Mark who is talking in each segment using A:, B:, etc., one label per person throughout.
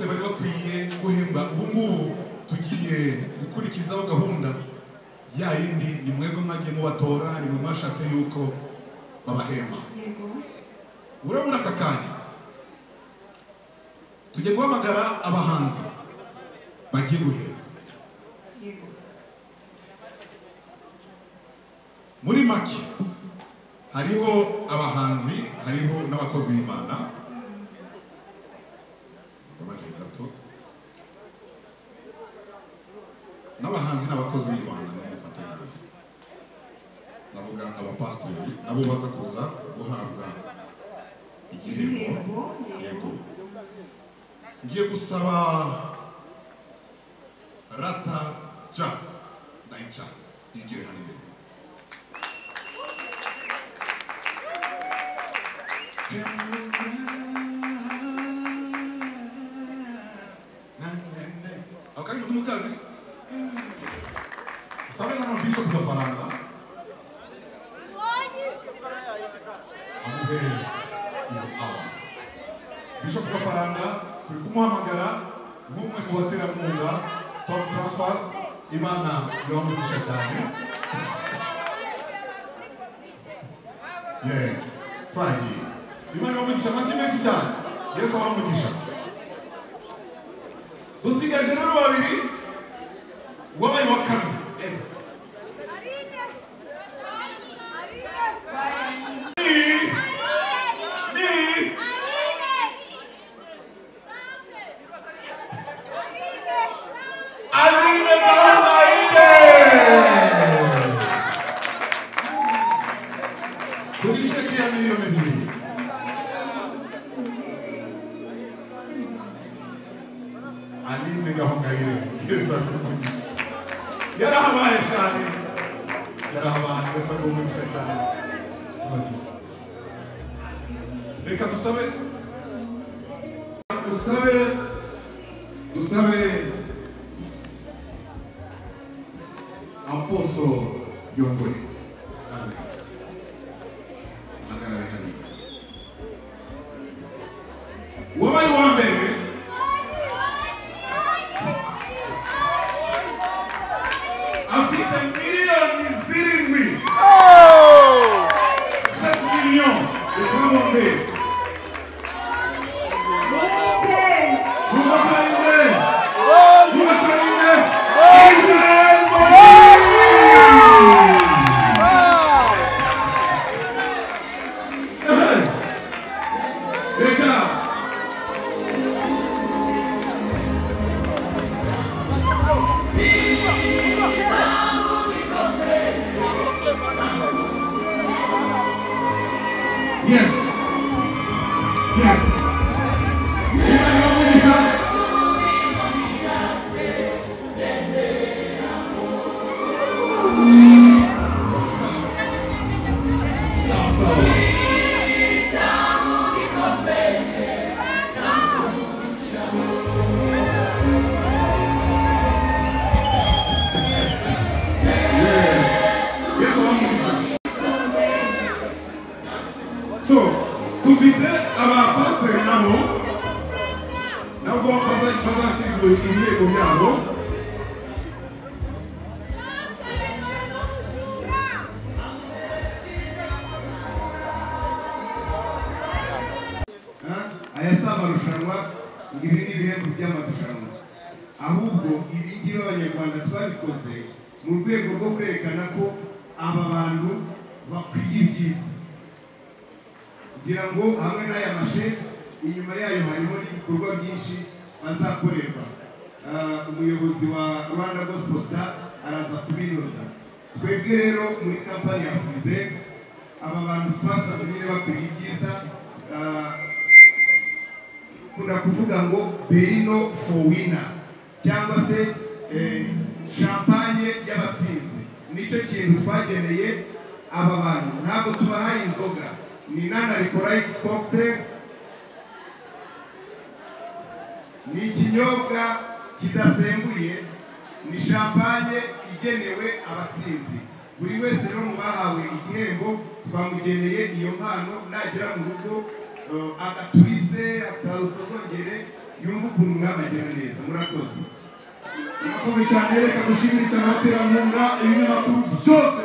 A: bose bari bakwiye guhemba. Ubu ngubu tugiye gukurikizaho gahunda ya yindi ni mwebwe mwagiye mubatora, ni mwashatse yuko babahemba. Urabona aka kanya tugiye guhamagara abahanzi bagiye guhemba. Muri make hariho abahanzi, hariho n'abakozi b'Imana. N'abahanzi n'abakozi b'Imana n'abafatanya. Navuga abapastori nabo baza kuza guhabwa igihembo. Yego. Ngiye gusaba Rata ja Naicha yigire hano imbere. Okay, no mukazi. Sabe na bishop da faranga? Mbonyi. Bishop da faranga turi kumuhamagara nk'umwe mu baterankunga top transfers Imana yomugisha cyane. Yes. Twagiye. Imana yomugisha amashyi menshi cyane. Yesu abamugisha. Dusigaje rero babiri wabaye wa kabiri. Reka dusabe Aposo Yongwe aze magara hani wabaye wa mbere afite miliyoni zirindwi 7 millions de francs. Ahubwo ibingibi abanyarwanda twabikoze mu rwego rwo kwerekana ko aba bantu bakwiye ibyiza, kugira ngo hamwe n'aya mashe inyuma yayo harimo n'ibikorwa byinshi bazakorerwa. Umuyobozi wa Rwanda Gospel Star araza kubinoza. Twebwe rero muri kampani ya Frize aba bantu twasanze nyine bakwiye ibyiza, kuna kuvuga ngo Berino for winner cyangwa se champagne y'abatsinzi. Nicyo kintu twageneye aba bantu. Ntabwo tubahaye inzoga, ni nana alcoholic cocktail, ni ikinyobwa kidasembuye, ni champagne igenewe abatsinzi. Buri wese rero mu bahawe igihembo twamugeneye iyo mpano, nagera mu rugo agaturitse akarusogongere yumva ukuntu mwabagira neza. Murakoze.
B: Murakoze cyane, reka dushimire cyane abaterankunga ibinyamakuru byose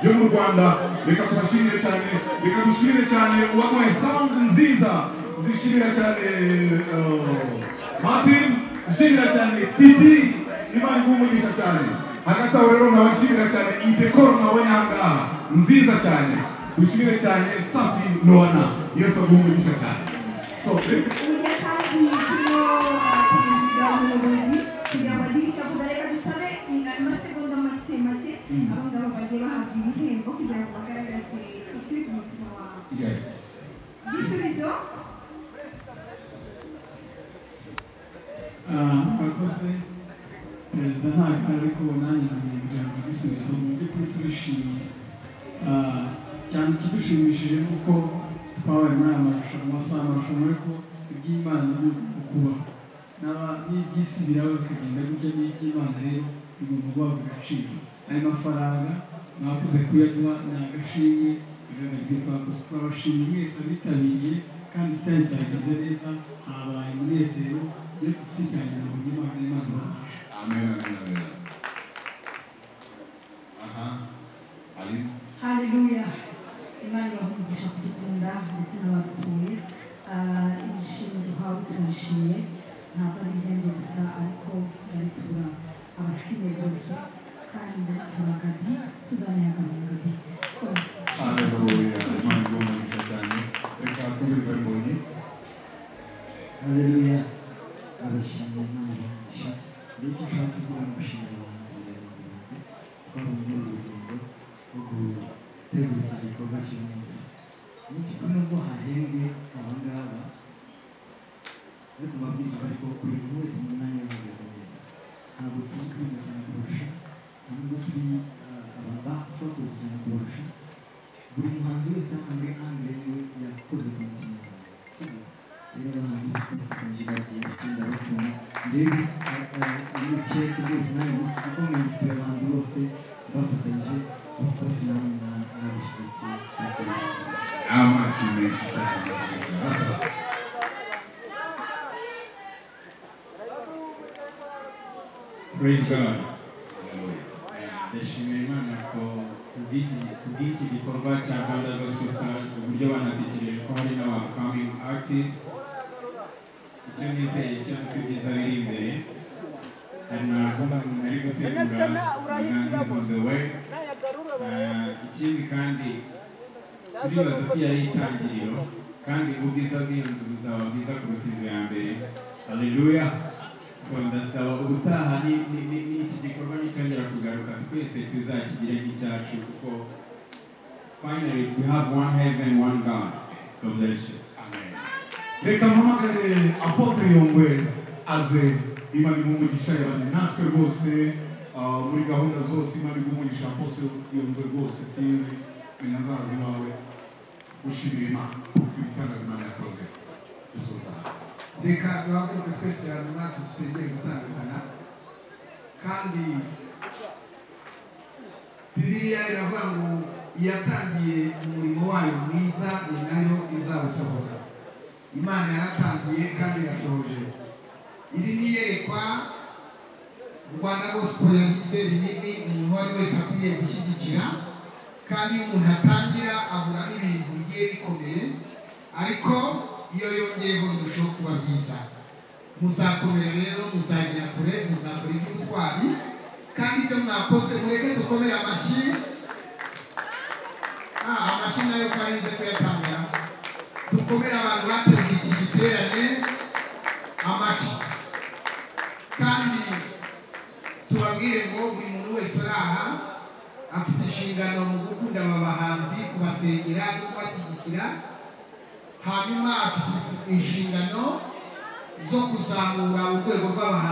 B: byo mu Rwanda. Reka tubashimire cyane, reka dushimire cyane uwamuhaye sound nziza. Dushimira cyane Martin, dushimira cyane Titi, Imana igumugisha cyane. Hagati aho rero nabashimira cyane idekoro nabonye ahangaha nziza cyane. Dushimire cyane Safi Noana, Yesu agumugisha cyane.
C: kugira ngo agirisha kugareka dusabe amasegonda make abo ngabo bagiye bahabwa ibihembo kugira ngo bagaragaze ikiri ku mutima wawe. Igisubizo
D: akoze perezida ntabwo ari kubona nyine kugira ngo igisubizo mu by'ukuri turishimye cyane. Ikidushimishije nuko twabaye muri aya marushanwa, si amarushanwa ariko iby'Imana ni ukubaho n'iby'isi biraba bikagenda gutya, n'iby'Imana rero bigomba guhabwa agaciro. Ayo mafaranga mwakoze kuyaduha ni agashimwe bigaragara. Turabashimye mwese abitabiriye kandi itari cyagenze neza, habaye umunezero yo gufatanya na buri Imana ibafashe.
B: Amen.
E: Haleluya. Imana ibahumugisha kudukunda ndetse n'abadutuye. Ibishimwe duhawe turabishimiye, ntabwo ari ibihembo gusa ariko baritura abafite bose kandi baritura Gaby, tuzanihagamira Gaby.
B: Haleluya. Imana igumugisha cyane. Reka tubize mbonyi.
D: Haleluya. Abashimye n'umugisha. Niki ushaka kuvuga n'umushinga wanjye twabonye urugendo rwo gutegura iki gikorwa cy'umunsi. Niki nubwo hahembwe abangaba ariko mabwiza ariko buri wese mu mwanya wahagaze neza. Ntabwo tuzi kwiga cyane kurusha, ntabwo turi bakoze cyane kurusha. Buri muhanzi wese muri angere yakoze ku mutima wawe. Rero abahanzi bose bafatanyije bagiye gutsinda bakunda. Rero iyo ceke rwose nanjye kuko mwanditse abahanzi bose bafatanyije bose namwe mwabishyigikiye.
B: Amazi menshi cyane.
F: Praise God. Ndashimira Imana kubw'iki gikorwa cya Rwanda Gospel Stars, uburyo banatekereje ko hari n'aba-upcoming artists. Icyo nizeye cyo nuko ibyiza biri imbere. Hari na gahunda nari gutegura Imanzi on the way. Ikindi kandi turibaza ko yari itangiriro, kandi ubwiza bw'iyo nzu buzaba bwiza kuruta inzu ya mbere. Haleluya. So ndasaba ubutaha n'iki gikorwa nicyongera kugaruka twese tuzakigire nk'icyacu, kuko finally we have one heaven, one God. God bless you.
B: Amen. Reka mpamagare Apotre Yongwe aze. Imana igumugisha yabanye natwe rwose muri gahunda zose. Imana igumugisha Apotre Yongwe rwose, sinzi binyazazi wawe ushimira Imana ibitangaza Imana yakoze. Dusoza
A: reka duhaguruke twese hanyuma dusengere gutandukana. Kandi Bibiliya iravuga ngo iyatangiye umurimo wayo mwiza ni nayo izawusohoza. Imana yaratangiye kandi irashohoje. Iri ni iyerekwa Rwanda Gospel yagize rinini umuntu wari wese akwiye gushyigikira, kandi iyo umuntu atangira ahura n'ibintu bigiye bikomeye, ariko iyo yongeyeho birushaho kuba byiza. Muzakomera rero, muzagera kure, muzakora iby'ubutwari, kandi ibyo mwakoze mureke dukomere amashyi. Amashyi nayo twahinze kuyatanga. Dukomere abantu bateguye iki giterane amashyi, kandi tubabwire ngo buri muntu wese uri aha afite inshingano mu gukunda aba bahanzi, kubasengera no kubashyigikira. Hanyuma afite inshingano zo kuzamura urwego rw'abahanzi.